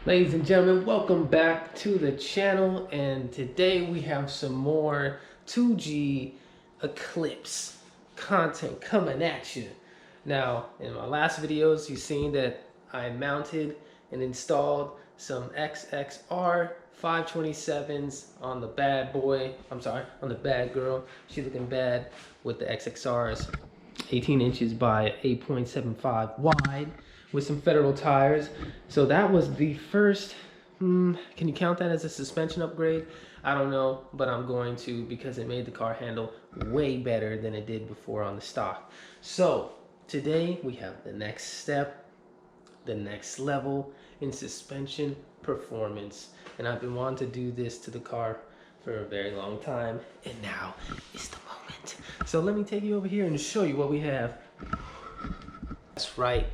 Ladies and gentlemen, welcome back to the channel, and today we have some more 2G Eclipse content coming at you. Now, in my last videos, you've seen that I mounted and installed some XXR 527s on the bad boy, on the bad girl. She's looking bad with the XXRs, 18 inches by 8.75 wide, with some Federal tires. So that was the first, can you count that as a suspension upgrade? I don't know, but I'm going to, because it made the car handle way better than it did before on the stock. So today we have the next step, the next level in suspension performance. And I've been wanting to do this to the car for a very long time, and now is the moment. So let me take you over here and show you what we have. That's right.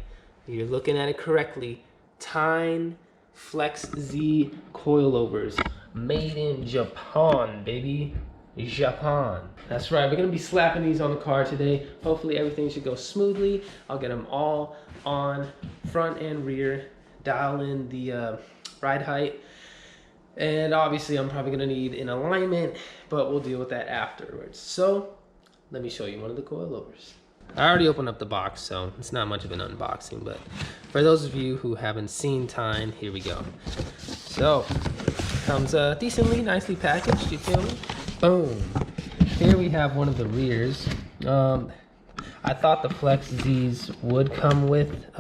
You're looking at it correctly. Tein Flex Z coilovers, made in Japan, baby. Japan. That's right. We're gonna be slapping these on the car today. Hopefully everything should go smoothly. I'll get them all on front and rear. Dial in the ride height, and obviously I'm probably gonna need an alignment, but we'll deal with that afterwards. So let me show you one of the coilovers. I already opened up the box, so it's not much of an unboxing, but for those of you who haven't seen Tein, here we go. So, comes decently, nicely packaged, you feel me? Boom. Here we have one of the rears. I thought the Flex Zs would come with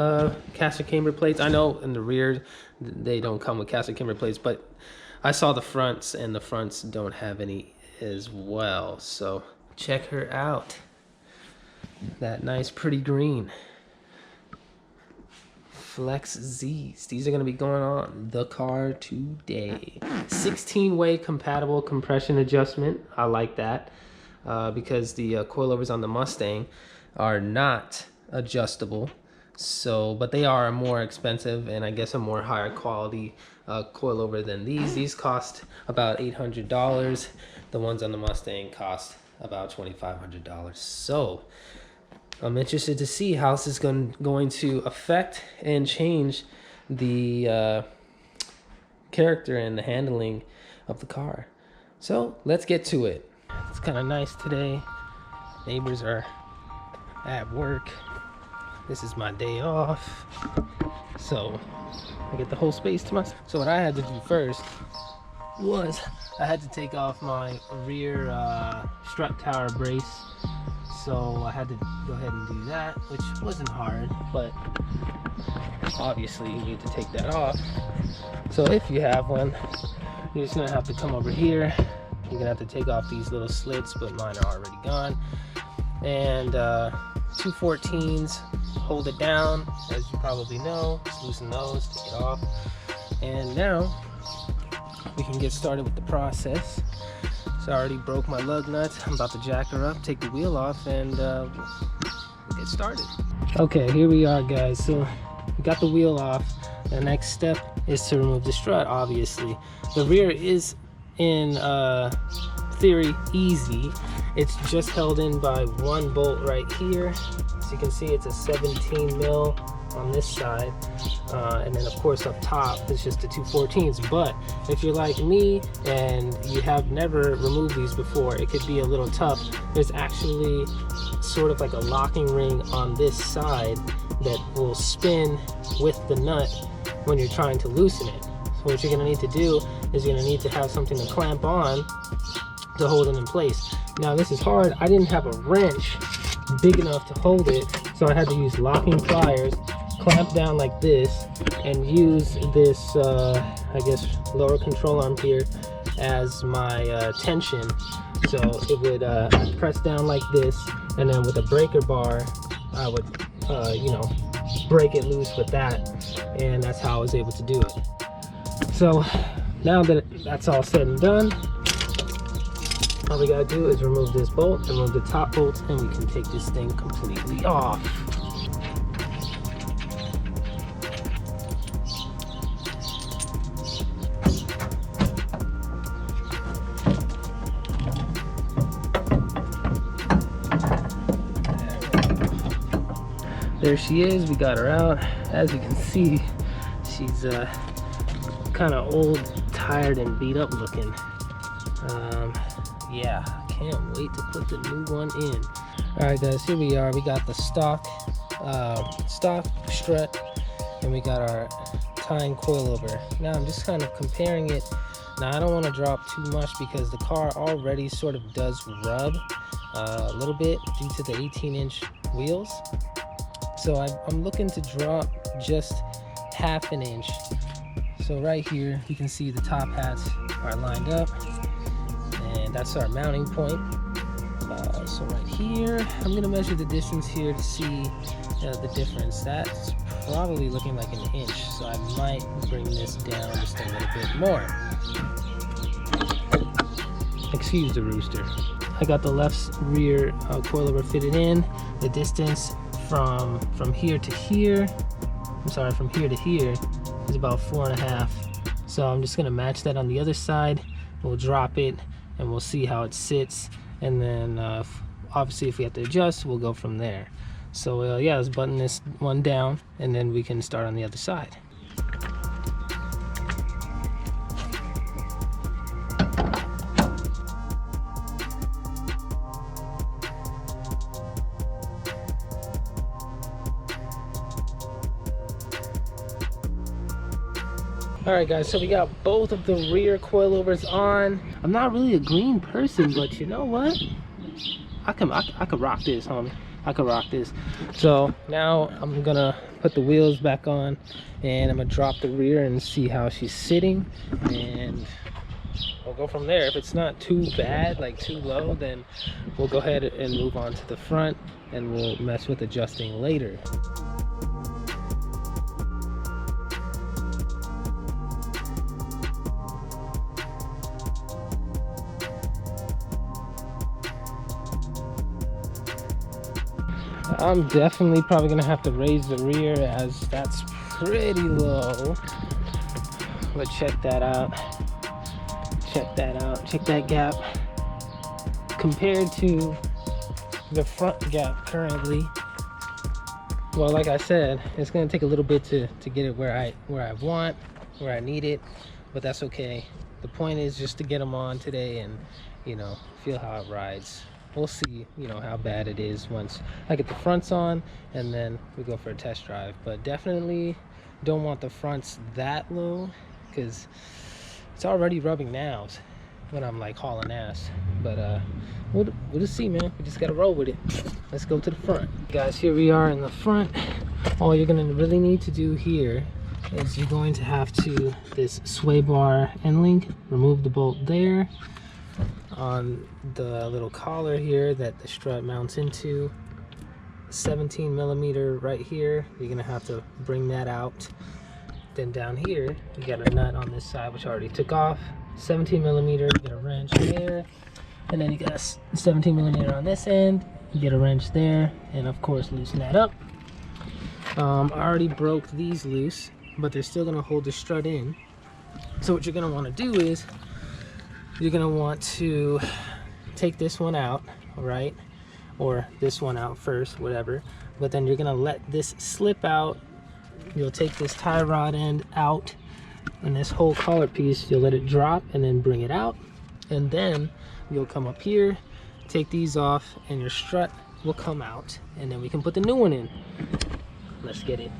caster camber plates. I know in the rear, they don't come with caster camber plates, but I saw the fronts, and the fronts don't have any as well. So, check her out. That nice pretty green Flex Zs. These are going to be going on the car today. 16-way compatible compression adjustment. I like that because the coilovers on the Mustang are not adjustable. So, but they are more expensive and I guess a more higher quality coilover than these. These cost about $800. The ones on the Mustang cost about $2,500. So I'm interested to see how this is going to affect and change the character and the handling of the car. So let's get to it. It's kind of nice today. Neighbors are at work. This is my day off, so I get the whole space to myself. So what I had to do first was I had to take off my rear strut tower brace. So I had to go ahead and do that, which wasn't hard, but obviously you need to take that off. So if you have one, you're just gonna have to come over here. You're gonna have to take off these little slits, but mine are already gone. And 214s, hold it down, as you probably know. Just loosen those, take it off. And now we can get started with the process. So I already broke my lug nuts. I'm about to jack her up, take the wheel off, and we'll get started. Okay, here we are, guys. So we got the wheel off. The next step is to remove the strut, obviously. The rear is in theory easy. It's just held in by one bolt right here. So you can see it's a 17 mil on this side, and then of course up top it's just the 214s. But if you're like me and you have never removed these before, it could be a little tough. There's actually sort of like a locking ring on this side that will spin with the nut when you're trying to loosen it. So what you're going to need to do is you're going to need to have something to clamp on to hold it in place. Now this is hard. I didn't have a wrench big enough to hold it, so I had to use locking pliers, clamp down like this, and use this I guess lower control arm here as my tension. So it would press down like this, and then with a breaker bar I would you know, break it loose with that, and that's how I was able to do it. So now that that's all said and done, all we gotta do is remove this bolt, remove the top bolts, and we can take this thing completely off. There she is. We got her out. As you can see, she's kind of old, tired, and beat up looking. Yeah, can't wait to put the new one in. All right, guys, here we are. We got the stock strut, and we got our Tein coilover. Now I'm just kind of comparing it. Now I don't want to drop too much because the car already sort of does rub a little bit due to the 18-inch wheels. So I'm looking to drop just half an inch. So right here, you can see the top hats are lined up, and that's our mounting point. So right here, I'm gonna measure the distance here to see the difference. That's probably looking like an inch, so I might bring this down just a little bit more. Excuse the rooster. I got the left rear coilover fitted in. The distance from here to here, from here to here is about 4.5. So I'm just gonna match that on the other side. We'll drop it and we'll see how it sits, and then obviously if we have to adjust, we'll go from there. So yeah, let's button this one down and then we can start on the other side. Alright guys, so we got both of the rear coilovers on. I'm not really a green person, but you know what? I could rock this, homie. I could rock this. So now I'm gonna put the wheels back on, and I'm gonna drop the rear and see how she's sitting, and we'll go from there. If it's not too bad, like too low, then we'll go ahead and move on to the front, and we'll mess with adjusting later. I'm definitely probably gonna have to raise the rear, as that's pretty low. But check that out. Check that out. Check that gap. Compared to the front gap currently, well, like I said, it's gonna take a little bit to get it where I need it, but that's okay. The point is just to get them on today and, you know, feel how it rides. We'll see, you know, how bad it is once I get the fronts on, and then we go for a test drive. But definitely don't want the fronts that low, because it's already rubbing now when I'm like hauling ass. But we'll just see, man. We just gotta roll with it. Let's go to the front. Guys, here we are in the front. All you're gonna really need to do here is you're going to have to, this sway bar end link, remove the bolt there. On the little collar here that the strut mounts into, 17 millimeter right here, you're gonna have to bring that out. Then down here you got a nut on this side, which I already took off, 17 millimeter, you get a wrench there, and then you got a 17 millimeter on this end, you get a wrench there, and of course loosen that up. I already broke these loose, but they're still gonna hold the strut in. So what you're gonna want to do is you're gonna want to take this one out, right? Or this one out first, whatever. But then you're gonna let this slip out. You'll take this tie rod end out, and this whole collar piece, you'll let it drop and then bring it out. And then you'll come up here, take these off, and your strut will come out. And then we can put the new one in. Let's get it.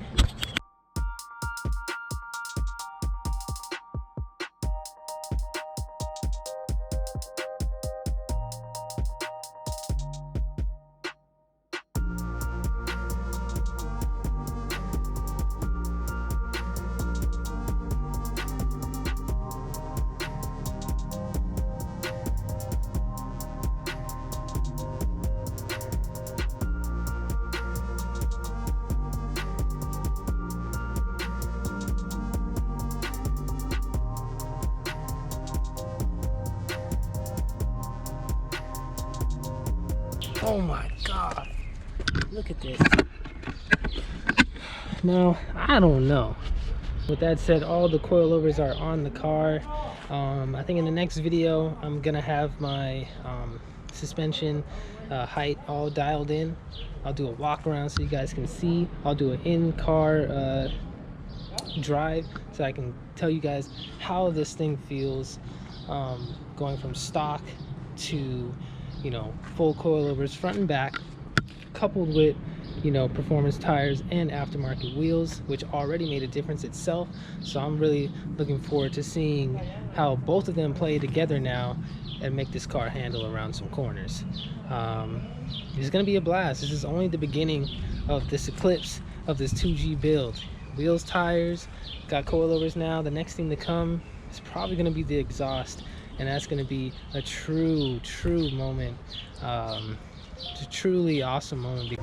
Oh my God, look at this. Now, I don't know. With that said, all the coilovers are on the car. I think in the next video, I'm gonna have my suspension height all dialed in. I'll do a walk around so you guys can see. I'll do an in-car drive so I can tell you guys how this thing feels, going from stock to, you know, full coilovers front and back, coupled with, you know, performance tires and aftermarket wheels, which already made a difference itself. So I'm really looking forward to seeing how both of them play together now and make this car handle around some corners. It's gonna be a blast. This is only the beginning of this Eclipse, of this 2G build. Wheels, tires, got coilovers now. The next thing to come is probably gonna be the exhaust, and that's gonna be a true moment. It's a truly awesome moment.